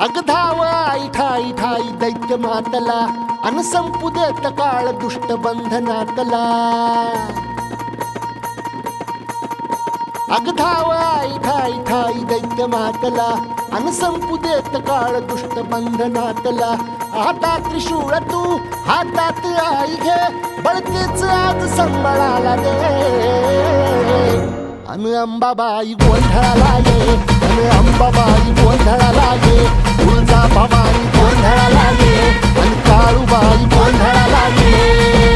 अग धाव आई ठाई ठाई दैत्य मातला अन संपू देत काळ दुष्ट बंधनातला। अग धाव आई ठाई ठाई दैत्य मातला अन संपू देत काळ दुष्ट बंधनातला। हातात त्रिशूळ तू हातात आई घे बळतेच आज संबळाला दे। अन अंबाबाई गोंधळाला ये अन अंबाबाई गोंधळाला ये। तुळजा भवानी गोंधळाला ये अन काळूबाई गोंधळाला ये।